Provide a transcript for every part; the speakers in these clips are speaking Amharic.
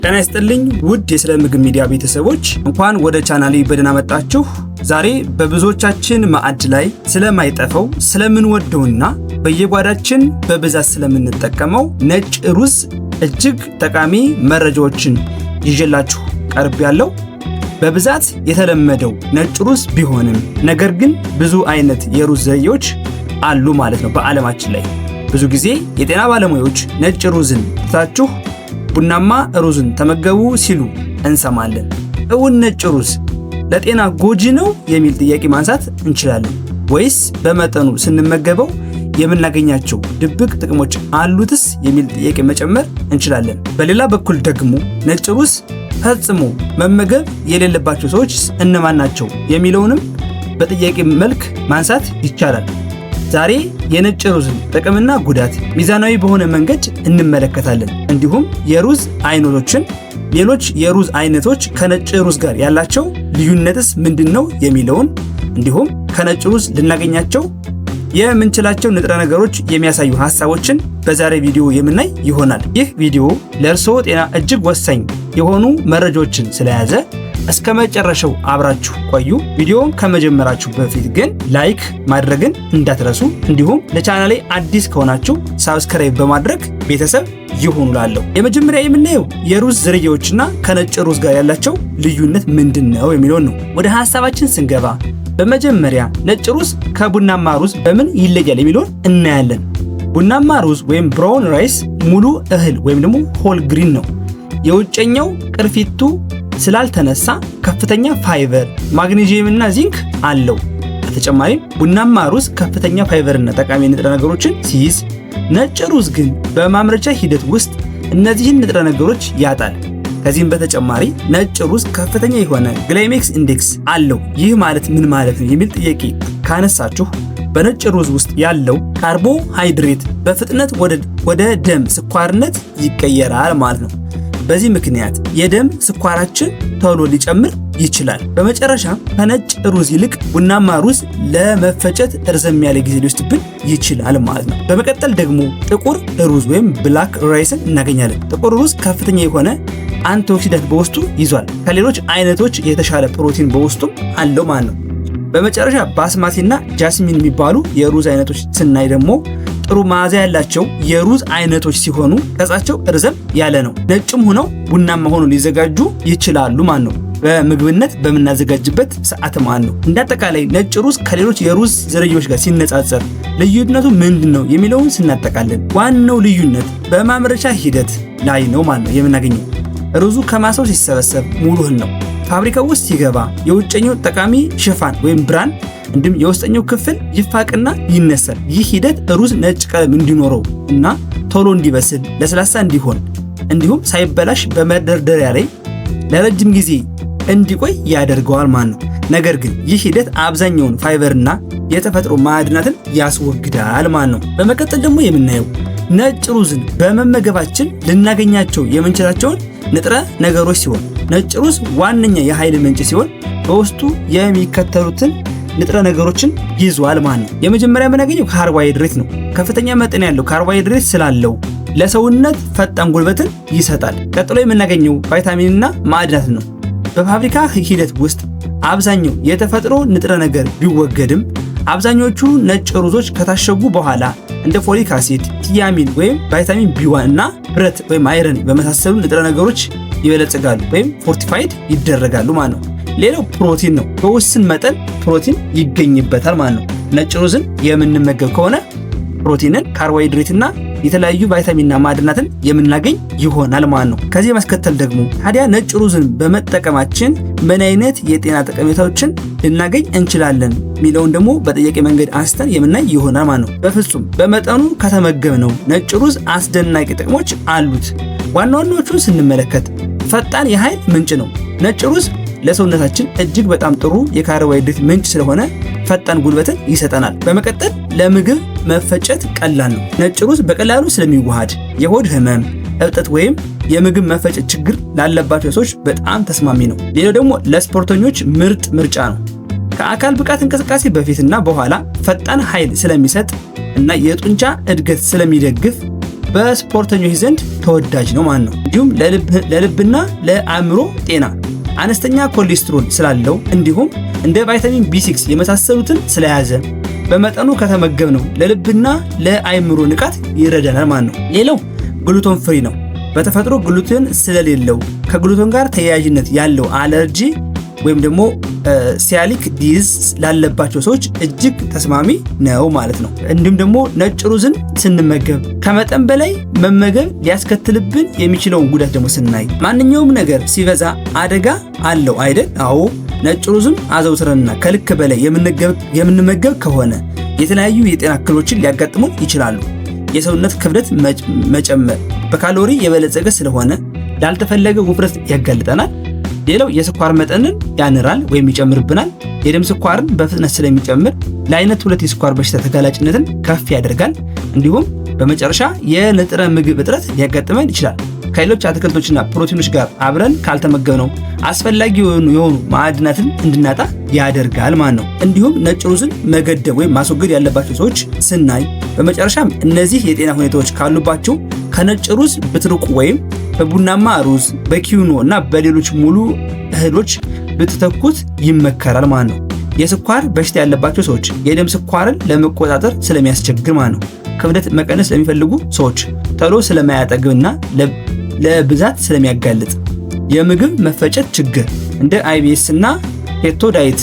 ጤና ይስጥልኝ ውድ የስለ ምግብ ሚዲያ ቤተሰቦች እንኳን ወደ ቻናሌ በደህና መጣችሁ። ዛሬ በብዙዎቻችን ማዕድ ላይ ስለማይጠፋው ስለምንወደውና በየጓዳችን በብዛት ስለምንጠቀመው ነጭ ሩዝ እጅግ ጠቃሚ መረጃዎችን ይዤላችሁ ቀርቤያለሁ። በብዛት የተለመደው ነጭ ሩዝ ቢሆንም ነገር ግን ብዙ አይነት የሩዝ ዘዴዎች አሉ ማለት ነው በዓለማችን ላይ። ብዙ ጊዜ የጤና ባለሙያዎች ነጭ ሩዝን ትታችሁ ቡናማ ሩዝን ተመገቡ ሲሉ እንሰማለን። እውን ነጭ ሩዝ ለጤና ጎጂ ነው የሚል ጥያቄ ማንሳት እንችላለን። ወይስ በመጠኑ ስንመገበው የምናገኛቸው ድብቅ ጥቅሞች አሉትስ የሚል ጥያቄ መጨመር እንችላለን። በሌላ በኩል ደግሞ ነጭ ሩዝ ፈጽሞ መመገብ የሌለባቸው ሰዎች እነማን ናቸው የሚለውንም በጥያቄ መልክ ማንሳት ይቻላል። ዛሬ የነጭ ሩዝን ጥቅምና ጉዳት ሚዛናዊ በሆነ መንገድ እንመለከታለን። እንዲሁም የሩዝ አይነቶችን፣ ሌሎች የሩዝ አይነቶች ከነጭ ሩዝ ጋር ያላቸው ልዩነትስ ምንድነው የሚለውን እንዲሁም ከነጭ ሩዝ ልናገኛቸው የምንችላቸው ንጥረ ነገሮች የሚያሳዩ ሐሳቦችን በዛሬ ቪዲዮ የምናይ ይሆናል። ይህ ቪዲዮ ለእርስዎ ጤና እጅግ ወሳኝ የሆኑ መረጃዎችን ስለያዘ እስከ መጨረሻው አብራችሁ ቆዩ። ቪዲዮውን ከመጀመራችሁ በፊት ግን ላይክ ማድረግን እንዳትረሱ፣ እንዲሁም ለቻናሌ አዲስ ከሆናችሁ ሳብስክራይብ በማድረግ ቤተሰብ ይሁኑላለሁ። የመጀመሪያ የምናየው የሩዝ ዝርያዎችና ከነጭ ሩዝ ጋር ያላቸው ልዩነት ምንድነው የሚለውን ነው። ወደ ሐሳባችን ስንገባ በመጀመሪያ ነጭ ሩዝ ከቡናማ ሩዝ በምን ይለያል የሚለውን እናያለን። ቡናማ ሩዝ ወይም ብራውን ራይስ ሙሉ እህል ወይም ደግሞ ሆል ግሪን ነው። የውጨኛው ቅርፊቱ ስላልተነሳ ከፍተኛ ፋይበር፣ ማግኔዚየም እና ዚንክ አለው። በተጨማሪም ቡናማ ሩዝ ከፍተኛ ፋይበር እና ጠቃሚ ንጥረ ነገሮችን ሲይዝ፣ ነጭ ሩዝ ግን በማምረቻ ሂደት ውስጥ እነዚህን ንጥረ ነገሮች ያጣል። ከዚህም በተጨማሪ ነጭ ሩዝ ከፍተኛ የሆነ ግላይሜክስ ኢንዴክስ አለው። ይህ ማለት ምን ማለት ነው የሚል ጥያቄ ካነሳችሁ በነጭ ሩዝ ውስጥ ያለው ካርቦሃይድሬት በፍጥነት ወደ ደም ስኳርነት ይቀየራል ማለት ነው። በዚህ ምክንያት የደም ስኳራችን ቶሎ ሊጨምር ይችላል። በመጨረሻ ከነጭ ሩዝ ይልቅ ቡናማ ሩዝ ለመፈጨት እርዘም ያለ ጊዜ ሊወስድብን ይችላል ማለት ነው። በመቀጠል ደግሞ ጥቁር ሩዝ ወይም ብላክ ራይስን እናገኛለን። ጥቁር ሩዝ ከፍተኛ የሆነ አንቲኦክሲዳንት በውስጡ ይዟል። ከሌሎች አይነቶች የተሻለ ፕሮቲን በውስጡም አለው ማለት ነው። በመጨረሻ ባስማቲና ጃስሚን የሚባሉ የሩዝ አይነቶች ስናይ ደግሞ ጥሩ መዓዛ ያላቸው የሩዝ አይነቶች ሲሆኑ ቅርጻቸው እርዘም ያለ ነው። ነጭም ሆነው ቡናማ ሆነው ሊዘጋጁ ይችላሉ ማለት ነው በምግብነት በምናዘጋጅበት ሰዓት ማለት ነው። እንዳጠቃላይ ነጭ ሩዝ ከሌሎች የሩዝ ዝርያዎች ጋር ሲነጻጸር ልዩነቱ ምንድነው የሚለውን ስናጠቃለን ዋናው ልዩነት በማምረቻ ሂደት ላይ ነው ማለት ነው የምናገኘው። ሩዙ ከማሳው ሲሰበሰብ ሙሉ እህል ነው። ፋብሪካው ውስጥ ሲገባ የውጨኛው ጠቃሚ ሽፋን ወይም ብራን እንዲሁም የውስጠኛው ክፍል ይፋቅና ይነሳል። ይህ ሂደት ሩዝ ነጭ ቀለም እንዲኖረው እና ቶሎ እንዲበስል ለስላሳ እንዲሆን እንዲሁም ሳይበላሽ በመደርደሪያ ላይ ለረጅም ጊዜ እንዲቆይ ያደርገዋል ማለት ነው። ነገር ግን ይህ ሂደት አብዛኛውን ፋይበርና የተፈጥሮ ማዕድናትን ያስወግዳል ማለት ነው። በመቀጠል ደግሞ የምናየው ነጭ ሩዝን በመመገባችን ልናገኛቸው የምንችላቸውን ንጥረ ነገሮች ሲሆን ነጭ ሩዝ ዋነኛ የኃይል ምንጭ ሲሆን በውስጡ የሚከተሉትን ንጥረ ነገሮችን ይዟል ማለት ነው። የመጀመሪያ የምናገኘው ካርቦሃይድሬት ነው። ከፍተኛ መጠን ያለው ካርቦሃይድሬት ስላለው ለሰውነት ፈጣን ጉልበትን ይሰጣል። ቀጥሎ የምናገኘው ቫይታሚንና ማዕድናት ነው። በፋብሪካ ሂደት ውስጥ አብዛኛው የተፈጥሮ ንጥረ ነገር ቢወገድም አብዛኞቹ ነጭ ሩዞች ከታሸጉ በኋላ እንደ ፎሊክ አሲድ፣ ቲያሚን ወይም ቫይታሚን ቢ1 እና ብረት ወይም አይረን በመሳሰሉ ንጥረ ነገሮች ይበለጽጋሉ ወይም ፎርቲፋይድ ይደረጋሉ ማለት ነው። ሌላው ፕሮቲን ነው። በውስን መጠን ፕሮቲን ይገኝበታል ማለት ነው። ነጭ ሩዝን የምንመገብ ከሆነ ፕሮቲንን፣ ካርቦሃይድሬትና የተለያዩ ቫይታሚንና ማዕድናትን የምናገኝ ይሆናል ማለት ነው። ከዚህ ማስከተል ደግሞ ታዲያ ነጭ ሩዝን በመጠቀማችን ምን አይነት የጤና ጠቀሜታዎችን ልናገኝ እንችላለን የሚለውን ደግሞ በጥያቄ መንገድ አንስተን የምናይ ይሆናል ማለት ነው። በፍጹም በመጠኑ ከተመገብነው ነጭ ሩዝ አስደናቂ ጥቅሞች አሉት። ዋና ዋናዎቹን ስንመለከት ፈጣን የኃይል ምንጭ ነው። ነጭ ሩዝ ለሰውነታችን እጅግ በጣም ጥሩ የካርቦሃይድሬት ምንጭ ስለሆነ ፈጣን ጉልበትን ይሰጠናል። በመቀጠል ለምግብ መፈጨት ቀላል ነው። ነጭ ሩዝ በቀላሉ ስለሚዋሃድ የሆድ ህመም፣ እብጠት ወይም የምግብ መፈጨት ችግር ላለባቸው ሰዎች በጣም ተስማሚ ነው። ሌላው ደግሞ ለስፖርተኞች ምርጥ ምርጫ ነው። ከአካል ብቃት እንቅስቃሴ በፊትና በኋላ ፈጣን ኃይል ስለሚሰጥ እና የጡንቻ እድገት ስለሚደግፍ በስፖርተኞች ዘንድ ተወዳጅ ነው ማለት ነው። እንዲሁም ለልብና ለአእምሮ ጤና አነስተኛ ኮሌስትሮል ስላለው እንዲሁም እንደ ቫይታሚን B6 የመሳሰሉትን ስለያዘ በመጠኑ ከተመገብነው ለልብና ለአእምሮ ንቃት ይረዳናል ማለት ነው። ሌላው ግሉቶን ፍሪ ነው። በተፈጥሮ ግሉተን ስለሌለው ከግሉተን ጋር ተያያዥነት ያለው አለርጂ ወይም ደግሞ ሲያሊክ ዲዝ ላለባቸው ሰዎች እጅግ ተስማሚ ነው ማለት ነው። እንዲሁም ደግሞ ነጭ ሩዝን ስንመገብ ከመጠን በላይ መመገብ ሊያስከትልብን የሚችለውን ጉዳት ደግሞ ስናይ ማንኛውም ነገር ሲበዛ አደጋ አለው አይደል? አዎ። ነጭ ሩዝም አዘውትረንና ከልክ በላይ የምንመገብ ከሆነ የተለያዩ የጤና እክሎችን ሊያጋጥሙን ይችላሉ። የሰውነት ክብደት መጨመር፣ በካሎሪ የበለጸገ ስለሆነ ላልተፈለገ ውፍረት ያጋልጠናል። ሌላው የስኳር መጠንን ያንራል ወይም ይጨምርብናል። የደም ስኳርን በፍጥነት ስለሚጨምር ለአይነት 2 የስኳር በሽታ ተጋላጭነትን ከፍ ያደርጋል። እንዲሁም በመጨረሻ የንጥረ ምግብ እጥረት ሊያጋጥመን ይችላል። ከሌሎች አትክልቶችና ፕሮቲኖች ጋር አብረን ካልተመገብነው አስፈላጊ የሆኑ ማዕድናትን እንድናጣ ያደርጋል ማለት ነው። እንዲሁም ነጭ ሩዝን መገደብ ወይም ማስወገድ ያለባቸው ሰዎች ስናይ በመጨረሻም እነዚህ የጤና ሁኔታዎች ካሉባቸው ከነጭ ሩዝ ብትርቁ ወይም በቡናማ ሩዝ፣ በኪዩኖ እና በሌሎች ሙሉ እህሎች ብትተኩት ይመከራል ማለት ነው። የስኳር በሽታ ያለባቸው ሰዎች የደም ስኳርን ለመቆጣጠር ስለሚያስቸግር ማለት ነው። ክብደት መቀነስ ለሚፈልጉ ሰዎች ቶሎ ስለማያጠግብና ለብዛት ስለሚያጋልጥ፣ የምግብ መፈጨት ችግር እንደ IBS እና ኬቶ ዳይት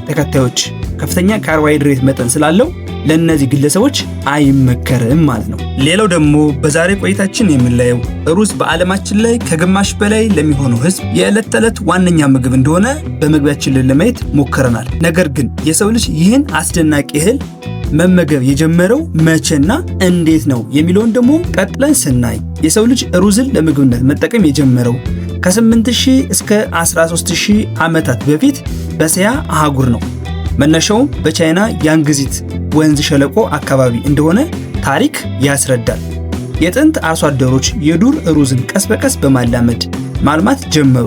ተከታዮች ከፍተኛ ካርቦሃይድሬት መጠን ስላለው ለእነዚህ ግለሰቦች አይመከርም ማለት ነው። ሌላው ደግሞ በዛሬ ቆይታችን የምናየው ሩዝ በዓለማችን ላይ ከግማሽ በላይ ለሚሆነው ሕዝብ የዕለት ተዕለት ዋነኛ ምግብ እንደሆነ በመግቢያችን ላይ ለማየት ሞክረናል። ነገር ግን የሰው ልጅ ይህን አስደናቂ እህል መመገብ የጀመረው መቼና እንዴት ነው የሚለውን ደግሞ ቀጥለን ስናይ የሰው ልጅ ሩዝን ለምግብነት መጠቀም የጀመረው ከ8000 እስከ 13000 ዓመታት በፊት በእስያ አህጉር ነው። መነሻውም በቻይና ያንግዚት ወንዝ ሸለቆ አካባቢ እንደሆነ ታሪክ ያስረዳል። የጥንት አርሶ አደሮች የዱር ሩዝን ቀስ በቀስ በማላመድ ማልማት ጀመሩ።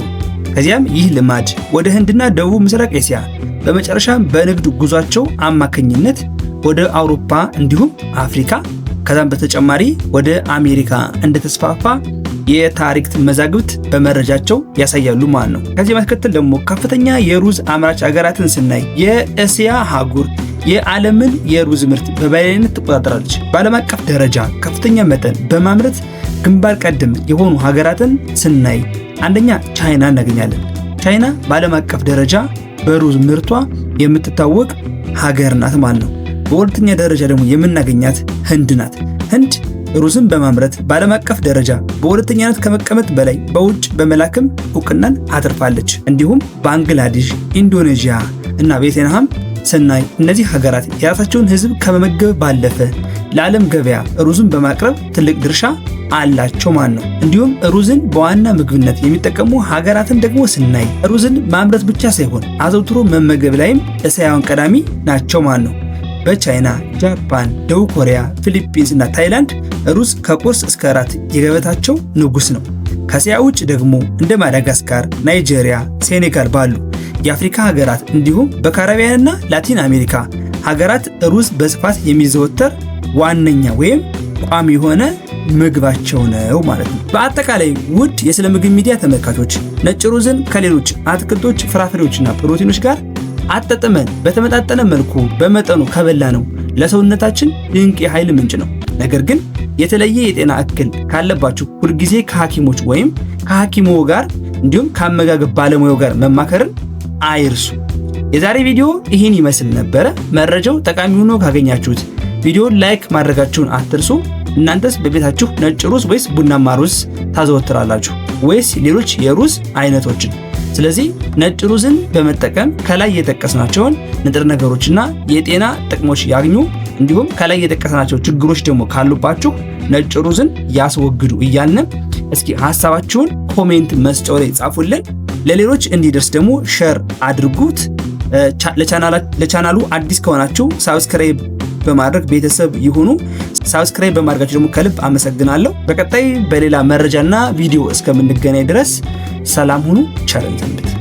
ከዚያም ይህ ልማድ ወደ ህንድና ደቡብ ምስራቅ እስያ በመጨረሻም በንግድ ጉዟቸው አማካኝነት ወደ አውሮፓ እንዲሁም አፍሪካ ከዛም በተጨማሪ ወደ አሜሪካ እንደተስፋፋ የታሪክ መዛግብት በመረጃቸው ያሳያሉ ማለት ነው። ከዚህ ማስከተል ደግሞ ከፍተኛ የሩዝ አምራች ሀገራትን ስናይ የእስያ አህጉር የዓለምን የሩዝ ምርት በበላይነት ትቆጣጠራለች። በዓለም አቀፍ ደረጃ ከፍተኛ መጠን በማምረት ግንባር ቀደም የሆኑ ሀገራትን ስናይ አንደኛ ቻይና እናገኛለን። ቻይና በዓለም አቀፍ ደረጃ በሩዝ ምርቷ የምትታወቅ ሀገር ናት ማለት ነው። በሁለተኛ ደረጃ ደግሞ የምናገኛት ህንድ ናት። ህንድ ሩዝን በማምረት በዓለም አቀፍ ደረጃ በሁለተኛነት ከመቀመጥ በላይ በውጭ በመላክም እውቅናን አትርፋለች። እንዲሁም ባንግላዴሽ፣ ኢንዶኔዥያ እና ቬትናም ስናይ እነዚህ ሀገራት የራሳቸውን ህዝብ ከመመገብ ባለፈ ለዓለም ገበያ ሩዝን በማቅረብ ትልቅ ድርሻ አላቸው ማለት ነው። እንዲሁም ሩዝን በዋና ምግብነት የሚጠቀሙ ሀገራትን ደግሞ ስናይ ሩዝን ማምረት ብቻ ሳይሆን አዘውትሮ መመገብ ላይም እስያውያን ቀዳሚ ናቸው ማለት ነው። በቻይና፣ ጃፓን፣ ደቡብ ኮሪያ፣ ፊሊፒንስ እና ታይላንድ ሩዝ ከቁርስ እስከ እራት የገበታቸው ንጉስ ነው። ከእስያ ውጭ ደግሞ እንደ ማዳጋስካር፣ ናይጄሪያ፣ ሴኔጋል ባሉ የአፍሪካ ሀገራት እንዲሁም በካሪቢያንና ላቲን አሜሪካ ሀገራት ሩዝ በስፋት የሚዘወተር ዋነኛ ወይም ቋሚ የሆነ ምግባቸው ነው ማለት ነው። በአጠቃላይ ውድ የስለ ምግብ ሚዲያ ተመልካቾች ነጭ ሩዝን ከሌሎች አትክልቶች፣ ፍራፍሬዎችና ፕሮቲኖች ጋር አጣጥመን በተመጣጠነ መልኩ በመጠኑ ከበላ ነው ለሰውነታችን ድንቅ የኃይል ምንጭ ነው። ነገር ግን የተለየ የጤና እክል ካለባችሁ ሁልጊዜ ከሐኪሞች ወይም ከሐኪሞ ጋር እንዲሁም ከአመጋገብ ባለሙያው ጋር መማከርን አይርሱ። የዛሬ ቪዲዮ ይህን ይመስል ነበረ። መረጃው ጠቃሚ ሆኖ ካገኛችሁት ቪዲዮን ላይክ ማድረጋችሁን አትርሱ። እናንተስ በቤታችሁ ነጭ ሩዝ ወይስ ቡናማ ሩዝ ታዘወትራላችሁ ወይስ ሌሎች የሩዝ አይነቶችን? ስለዚህ ነጭ ሩዝን በመጠቀም ከላይ የጠቀስናቸውን ንጥረ ነገሮችና የጤና ጥቅሞች ያግኙ። እንዲሁም ከላይ የጠቀስናቸው ችግሮች ደግሞ ካሉባችሁ ነጭ ሩዝን ያስወግዱ እያልን እስኪ ሐሳባችሁን ኮሜንት መስጫው ላይ ጻፉልን። ለሌሎች እንዲደርስ ደግሞ ሼር አድርጉት። ለቻናሉ አዲስ ከሆናችሁ ሳብስክራይብ በማድረግ ቤተሰብ ይሁኑ። ሳብስክራይብ በማድረጋችሁ ደግሞ ከልብ አመሰግናለሁ። በቀጣይ በሌላ መረጃና ቪዲዮ እስከምንገናኝ ድረስ ሰላም ሁኑ። ቸር ሰንብቱ።